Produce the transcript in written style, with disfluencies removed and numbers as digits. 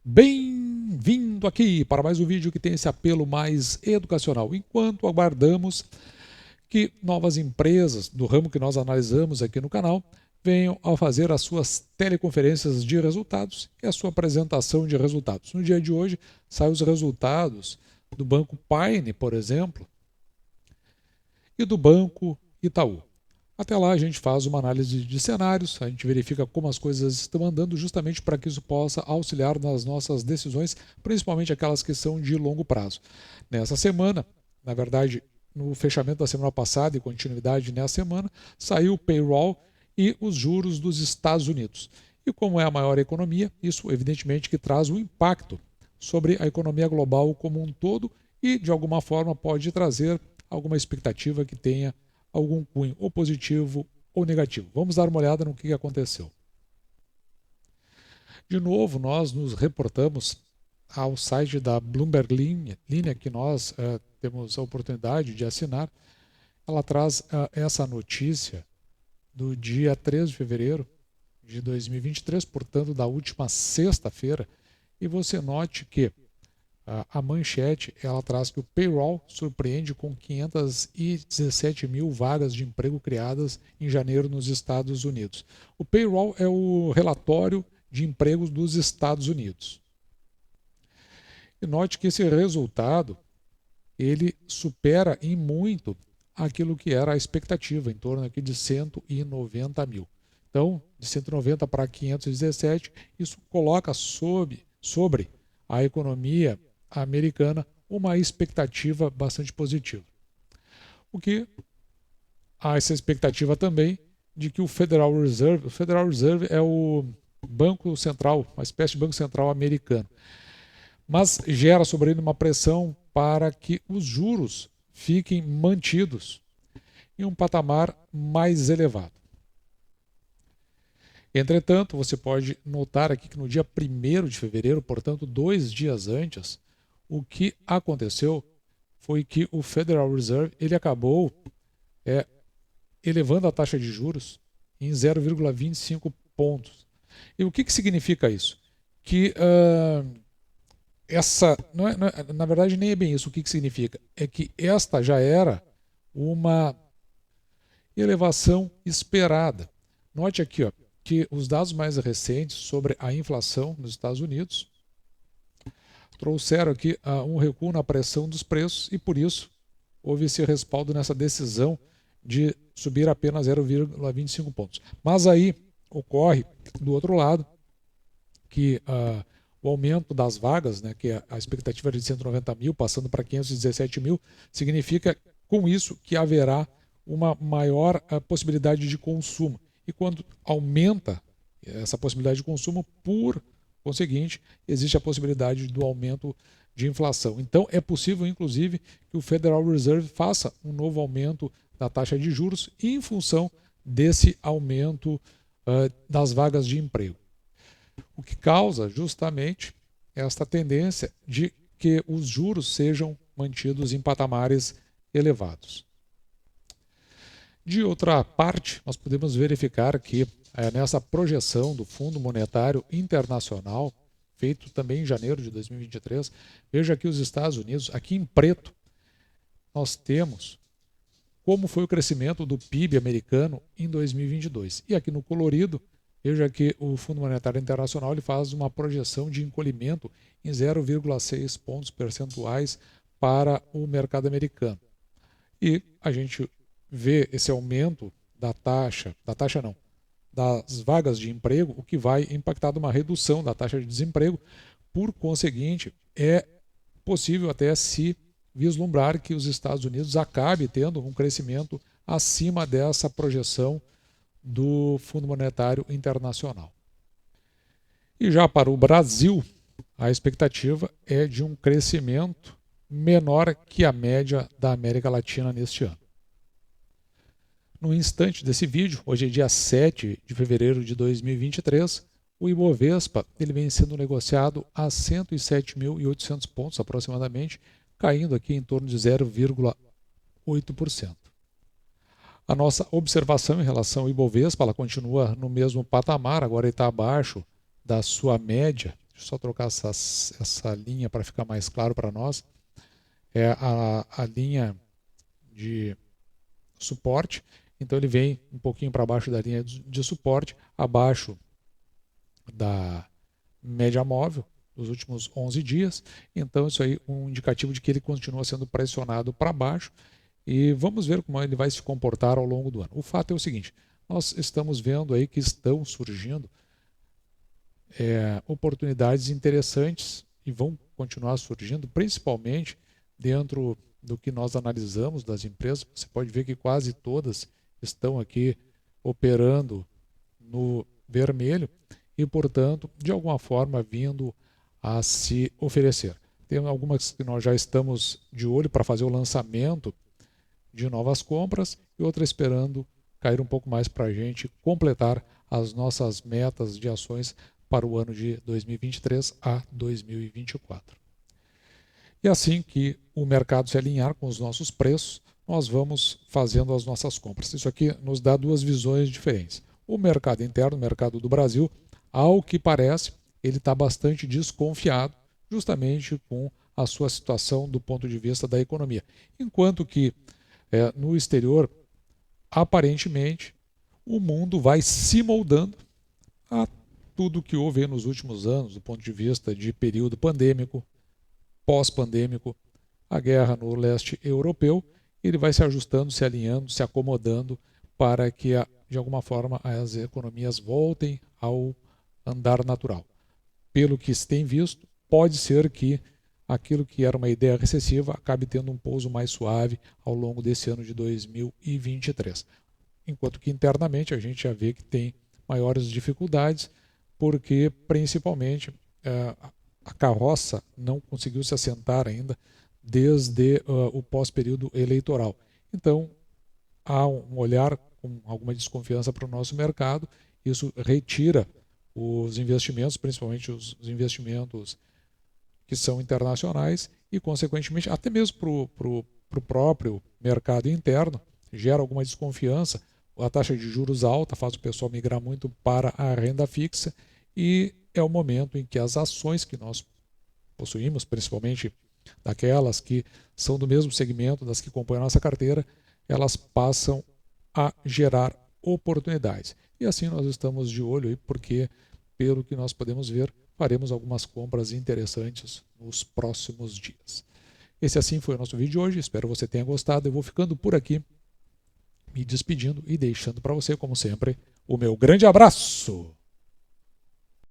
Bem-vindo aqui para mais um vídeo que tem esse apelo mais educacional. Enquanto aguardamos que novas empresas do ramo que nós analisamos aqui no canal venham a fazer as suas teleconferências de resultados e a sua apresentação de resultados. No dia de hoje, saem os resultados do Banco Paine, por exemplo, e do Banco Itaú. Até lá a gente faz uma análise de cenários, a gente verifica como as coisas estão andando justamente para que isso possa auxiliar nas nossas decisões, principalmente aquelas que são de longo prazo. Nessa semana, na verdade, no fechamento da semana passada e continuidade nessa semana, saiu o payroll e os juros dos Estados Unidos. E como é a maior economia, isso evidentemente que traz um impacto sobre a economia global como um todo e de alguma forma pode trazer alguma expectativa que tenha algum cunho, ou positivo ou negativo. Vamos dar uma olhada no que aconteceu. De novo, nós nos reportamos ao site da Bloomberg Linha, que nós temos a oportunidade de assinar. Ela traz essa notícia do dia 3 de fevereiro de 2023, portanto, da última sexta-feira, e você note que a manchete ela traz que o payroll surpreende com 517 mil vagas de emprego criadas em janeiro nos Estados Unidos. O payroll é o relatório de empregos dos Estados Unidos. E note que esse resultado ele supera em muito aquilo que era a expectativa, em torno aqui de 190 mil. Então, de 190 para 517, isso coloca sobre a economia americana uma expectativa bastante positiva. O que há essa expectativa também de que o Federal Reserve é o Banco Central, uma espécie de Banco Central americano, mas gera sobre ele uma pressão para que os juros fiquem mantidos em um patamar mais elevado. Entretanto, você pode notar aqui que no dia 1º de fevereiro, portanto 2 dias antes, o que aconteceu foi que o Federal Reserve ele acabou elevando a taxa de juros em 0,25 pontos. E o que significa isso? Que na verdade nem é bem isso. O que significa? É que esta já era uma elevação esperada. Note aqui que os dados mais recentes sobre a inflação nos Estados Unidos trouxeram aqui um recuo na pressão dos preços e por isso houve esse respaldo nessa decisão de subir apenas 0,25 pontos. Mas aí ocorre do outro lado que o aumento das vagas, né, que a expectativa era de 190 mil passando para 517 mil, significa com isso que haverá uma maior possibilidade de consumo. E quando aumenta essa possibilidade de consumo, por conseguinte, existe a possibilidade do aumento de inflação. Então, é possível, inclusive, que o Federal Reserve faça um novo aumento da taxa de juros em função desse aumento das vagas de emprego. O que causa justamente esta tendência de que os juros sejam mantidos em patamares elevados. De outra parte, nós podemos verificar que nessa projeção do Fundo Monetário Internacional, feito também em janeiro de 2023, veja aqui os Estados Unidos, aqui em preto, nós temos como foi o crescimento do PIB americano em 2022. E aqui no colorido, veja que o Fundo Monetário Internacional ele faz uma projeção de encolhimento em 0,6 pontos percentuais para o mercado americano. E a gente vê esse aumento das vagas de emprego, o que vai impactar uma redução da taxa de desemprego. Por conseguinte, é possível até se vislumbrar que os Estados Unidos acabe tendo um crescimento acima dessa projeção do Fundo Monetário Internacional. E já para o Brasil, a expectativa é de um crescimento menor que a média da América Latina neste ano. No instante desse vídeo, hoje é dia 7 de fevereiro de 2023, o Ibovespa ele vem sendo negociado a 107.800 pontos aproximadamente, caindo aqui em torno de 0,8%. A nossa observação em relação ao Ibovespa ela continua no mesmo patamar, agora ele está abaixo da sua média deixa eu só trocar essa linha para ficar mais claro para nós, é a linha de suporte. Então ele vem um pouquinho para baixo da linha de suporte, abaixo da média móvel dos últimos 11 dias. Então isso aí é um indicativo de que ele continua sendo pressionado para baixo, e vamos ver como ele vai se comportar ao longo do ano. O fato é o seguinte, nós estamos vendo aí que estão surgindo oportunidades interessantes e vão continuar surgindo, principalmente dentro do que nós analisamos das empresas. Você pode ver que quase todas estão aqui operando no vermelho e, portanto, de alguma forma vindo a se oferecer. Tem algumas que nós já estamos de olho para fazer o lançamento de novas compras e outras esperando cair um pouco mais para a gente completar as nossas metas de ações para o ano de 2023 a 2024. E assim que o mercado se alinhar com os nossos preços, nós vamos fazendo as nossas compras. Isso aqui nos dá duas visões diferentes. O mercado interno, o mercado do Brasil, ao que parece, ele está bastante desconfiado, justamente com a sua situação do ponto de vista da economia. Enquanto que no exterior, aparentemente, o mundo vai se moldando a tudo que houve nos últimos anos, do ponto de vista de período pandêmico, pós-pandêmico, a guerra no leste europeu, ele vai se ajustando, se alinhando, se acomodando para que, de alguma forma, as economias voltem ao andar natural. Pelo que se tem visto, pode ser que aquilo que era uma ideia recessiva acabe tendo um pouso mais suave ao longo desse ano de 2023. Enquanto que internamente a gente já vê que tem maiores dificuldades, porque principalmente a carroça não conseguiu se assentar ainda desde o pós-período eleitoral. Então, há um olhar com alguma desconfiança para o nosso mercado, isso retira os investimentos, principalmente os investimentos que são internacionais, e, consequentemente, até mesmo para o próprio mercado interno, gera alguma desconfiança. A taxa de juros alta faz o pessoal migrar muito para a renda fixa, e é o momento em que as ações que nós possuímos, principalmente daquelas que são do mesmo segmento das que compõem a nossa carteira, elas passam a gerar oportunidades. E assim nós estamos de olho aí, porque, pelo que nós podemos ver, faremos algumas compras interessantes nos próximos dias. Esse assim foi o nosso vídeo de hoje, espero que você tenha gostado. Eu vou ficando por aqui, me despedindo e deixando para você, como sempre, o meu grande abraço!